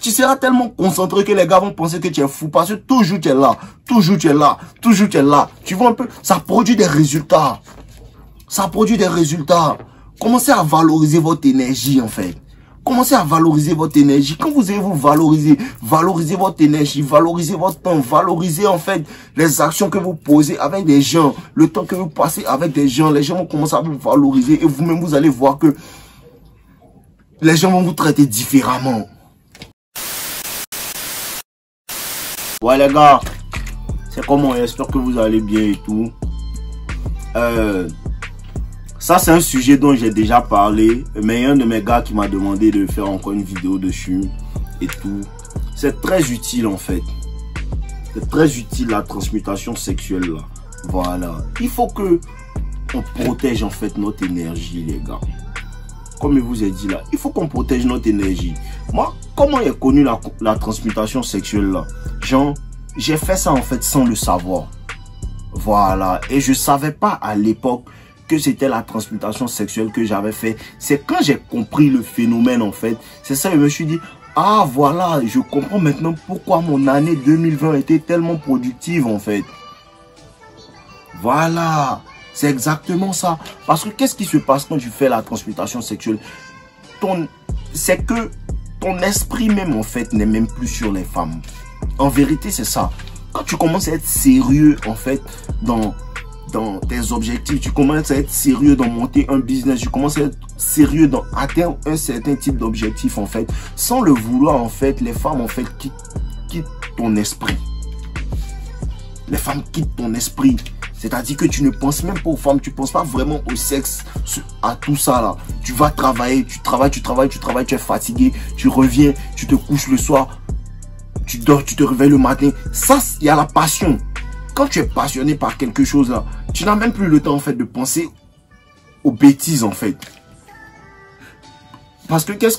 Tu seras tellement concentré que les gars vont penser que tu es fou parce que toujours tu es là, toujours tu es là, toujours tu es là. Tu vois un peu, ça produit des résultats. Ça produit des résultats. Commencez à valoriser votre énergie en fait. Commencez à valoriser votre énergie. Quand vous allez vous valoriser, valorisez votre énergie, valorisez votre temps, valorisez en fait les actions que vous posez avec des gens, le temps que vous passez avec des gens. Les gens vont commencer à vous valoriser et vous-même vous allez voir que les gens vont vous traiter différemment. Ouais les gars, c'est comment, j'espère que vous allez bien et tout. Ça c'est un sujet dont j'ai déjà parlé, mais il y a un de mes gars qui m'a demandé de faire encore une vidéo dessus et tout. C'est très utile en fait. C'est très utile la transmutation sexuelle là. Voilà. Il faut que on protège en fait notre énergie les gars. Comme je vous ai dit là, il faut qu'on protège notre énergie. Moi, comment j'ai connu la transmutation sexuelle là? Genre, j'ai fait ça en fait sans le savoir. Voilà. Et je savais pas à l'époque que c'était la transmutation sexuelle que j'avais fait. C'est quand j'ai compris le phénomène en fait. C'est ça, je me suis dit, ah voilà, je comprends maintenant pourquoi mon année 2020 était tellement productive en fait. Voilà. C'est exactement ça. Parce que qu'est-ce qui se passe quand tu fais la transmutation sexuelle? C'est que ton esprit même en fait n'est même plus sur les femmes. En vérité c'est ça. Quand tu commences à être sérieux en fait dans tes objectifs, tu commences à être sérieux dans monter un business, tu commences à être sérieux dans atteindre un certain type d'objectif en fait. Sans le vouloir en fait, les femmes en fait quittent ton esprit. Les femmes quittent ton esprit. C'est-à-dire que tu ne penses même pas aux femmes, tu ne penses pas vraiment au sexe, à tout ça là. Tu vas travailler, tu travailles, tu es fatigué, tu reviens, tu te couches le soir, tu dors, tu te réveilles le matin. Ça, il y a la passion. Quand tu es passionné par quelque chose là, tu n'as même plus le temps en fait de penser aux bêtises en fait. Parce que qu'est-ce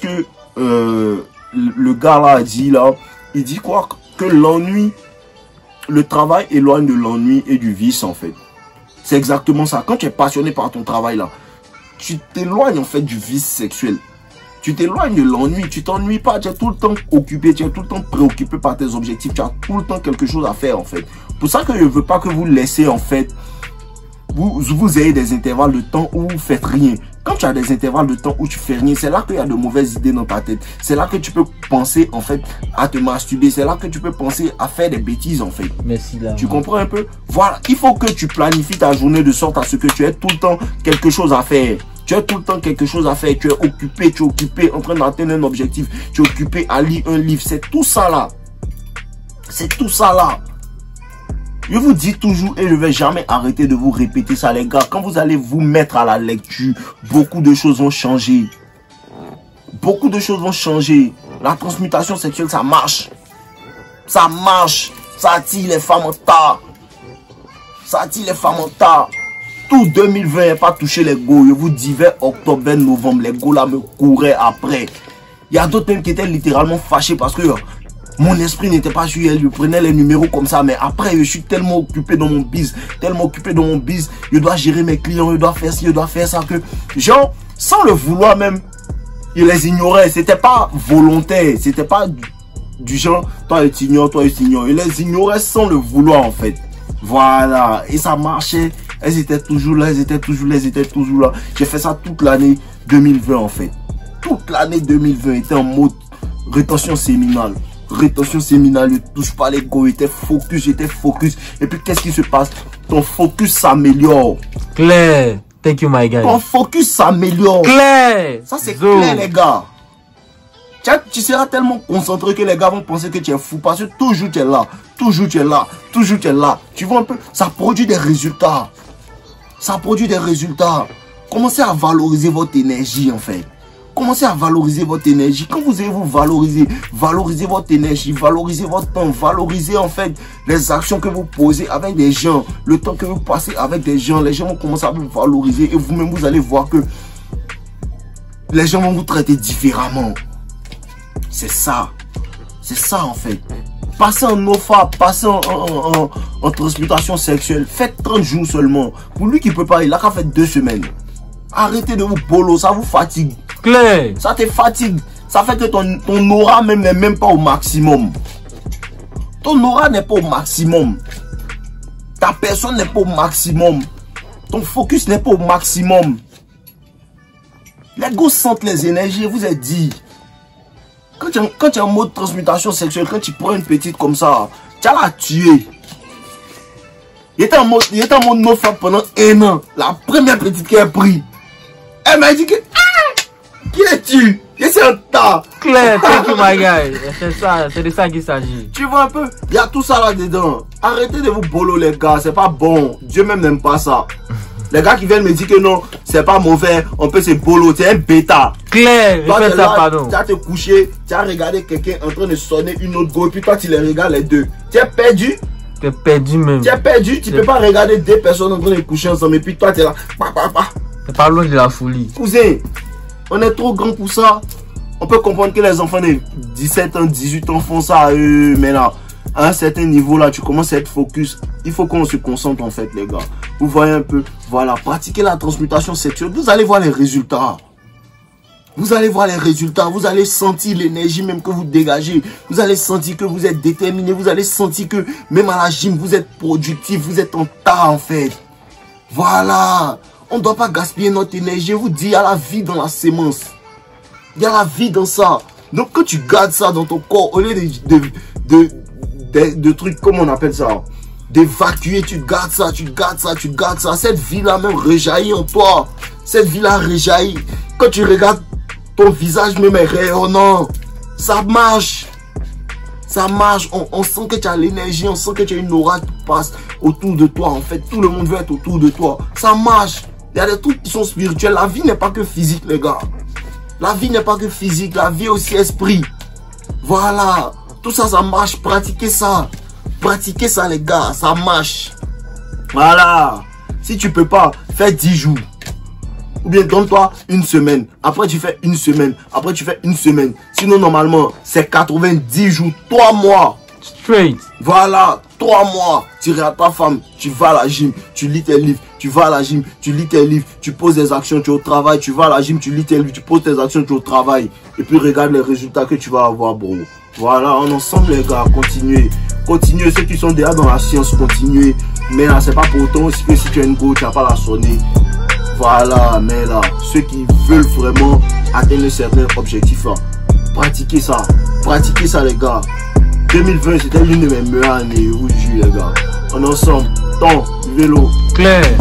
que le gars là a dit là? Il dit quoi? Que l'ennui... Le travail éloigne de l'ennui et du vice en fait. C'est exactement ça. Quand tu es passionné par ton travail là, tu t'éloignes en fait du vice sexuel. Tu t'éloignes de l'ennui. Tu t'ennuies pas. Tu es tout le temps occupé. Tu es tout le temps préoccupé par tes objectifs. Tu as tout le temps quelque chose à faire en fait. Pour ça que je ne veux pas que vous laissez en fait. Vous ayez des intervalles de temps où vous faites rien. Quand tu as des intervalles de temps où tu fais rien, c'est là qu'il y a de mauvaises idées dans ta tête. C'est là que tu peux penser en fait à te masturber. C'est là que tu peux penser à faire des bêtises en fait. Merci là. Tu comprends un peu? Voilà, il faut que tu planifies ta journée de sorte à ce que tu aies tout le temps quelque chose à faire. Tu as tout le temps quelque chose à faire. Tu es occupé en train d'atteindre un objectif. Tu es occupé à lire un livre. C'est tout ça là. C'est tout ça là. Je vous dis toujours et je ne vais jamais arrêter de vous répéter ça les gars. Quand vous allez vous mettre à la lecture, beaucoup de choses vont changer. Beaucoup de choses vont changer. La transmutation sexuelle, ça marche. Ça marche. Ça attire les femmes en tas. Ça attire les femmes en tas. Tout 2020 n'a pas touché les go. Je vous dis vers octobre, vers novembre, les go là me couraient après. Il y a d'autres même qui étaient littéralement fâchés parce que... mon esprit n'était pas sur elle, je prenais les numéros comme ça, mais après je suis tellement occupé dans mon biz, je dois gérer mes clients, je dois faire ci, je dois faire ça, que genre, sans le vouloir même, je les ignorais, c'était pas volontaire, c'était pas du genre, toi tu ignores, je les ignorais sans le vouloir en fait, voilà, et ça marchait, elles étaient toujours là, j'ai fait ça toute l'année 2020 en fait, toute l'année 2020 était en mode rétention séminale. Rétention séminale, ne touche pas les go, j'étais focus. Et puis qu'est-ce qui se passe? Ton focus s'améliore. Claire, thank you my guy. Ton focus s'améliore. Claire. Ça c'est clair les gars. Tu seras tellement concentré que les gars vont penser que tu es fou parce que toujours tu es là, toujours tu es là. Tu vois un peu, ça produit des résultats. Commencez à valoriser votre énergie en fait. Commencez à valoriser votre énergie. Quand vous allez vous valoriser, valorisez votre énergie, valorisez votre temps, valorisez en fait les actions que vous posez avec des gens, le temps que vous passez avec des gens. Les gens vont commencer à vous valoriser et vous-même vous allez voir que les gens vont vous traiter différemment. C'est ça en fait. Passez en OFA, passez en transmutation sexuelle. Faites 30 jours seulement. Pour lui qui peut pas, il a qu'à faire 2 semaines. Arrêtez de vous bolo, ça vous fatigue. Claire. Ça te fatigue. Ça fait que ton aura même n'est même pas au maximum. Ton aura n'est pas au maximum. Ta personne n'est pas au maximum. Ton focus n'est pas au maximum. Les gosses sentent les énergies, vous êtes dit. Quand tu es en mode transmutation sexuelle, quand tu prends une petite comme ça, tu vas la tuer. Il était en mode no fap pendant 1 an. La première petite qu'elle a pris, elle m'a dit que qui es-tu? Et c'est un tas. Claire, thank you my guy. C'est de ça qu'il s'agit. Tu vois un peu? Il y a tout ça là-dedans. Arrêtez de vous bolo les gars, c'est pas bon. Dieu même n'aime pas ça. Les gars qui viennent me dire que non, c'est pas mauvais, on peut se bolo, c'est un bêta. Claire, fais ça pardon. Tu vas te coucher, tu as regardé quelqu'un en train de sonner une autre go, et puis toi tu les regardes les deux. Tu es perdu. Tu es perdu même. Tu es perdu, tu peux pas regarder 2 personnes en train de coucher ensemble, et puis toi tu es là. C'est pas loin de la folie. Cousin, on est trop grand pour ça. On peut comprendre que les enfants de 17 ans, 18 ans font ça à eux, mais là, à un certain niveau là, tu commences à être focus. Il faut qu'on se concentre en fait les gars. Vous voyez un peu, voilà, pratiquez la transmutation sexuelle, vous allez voir les résultats. Vous allez voir les résultats, vous allez sentir l'énergie même que vous dégagez. Vous allez sentir que vous êtes déterminé, vous allez sentir que même à la gym, vous êtes productif, vous êtes en tas en fait. Voilà, on ne doit pas gaspiller notre énergie. Je vous dis, il y a la vie dans la sémence. Il y a la vie dans ça. Donc quand tu gardes ça dans ton corps, au lieu de trucs, comment on appelle ça, d'évacuer, tu gardes ça, tu gardes ça, tu gardes ça. Cette vie-là même rejaillit en toi. Cette vie-là rejaillit. Quand tu regardes, ton visage même est rayonnant. Ça marche. Ça marche. On sent que tu as l'énergie, on sent que tu as une aura qui passe autour de toi. En fait, tout le monde veut être autour de toi. Ça marche. Il y a des trucs qui sont spirituels. La vie n'est pas que physique, les gars. La vie n'est pas que physique. La vie est aussi esprit. Voilà. Tout ça, ça marche. Pratiquez ça. Pratiquez ça, les gars. Ça marche. Voilà. Si tu peux pas, fais 10 jours. Ou bien donne-toi 1 semaine. Après, tu fais 1 semaine. Après, tu fais 1 semaine. Sinon, normalement, c'est 90 jours. 3 mois. Straight. Voilà. 3 mois. Tu regardes ta femme. Tu vas à la gym. Tu lis tes livres. Tu vas à la gym. Tu lis tes livres. Tu poses des actions. Tu es au travail. Tu vas à la gym. Tu lis tes livres. Tu poses tes actions. Tu es au travail. Et puis, regarde les résultats que tu vas avoir, bro. Voilà. On ensemble, les gars. Continuez. Continuez. Ceux qui sont déjà dans la science, continuez. Mais là, c'est pas pour autant aussi que si tu as une go, tu n'as pas la sonner. Voilà, mais là, ceux qui veulent vraiment atteindre certains objectifs là, pratiquez ça, les gars. 2020, c'était l'une de mes meilleures années, je vous jure, les gars. On est ensemble, temps, vélo. Claire.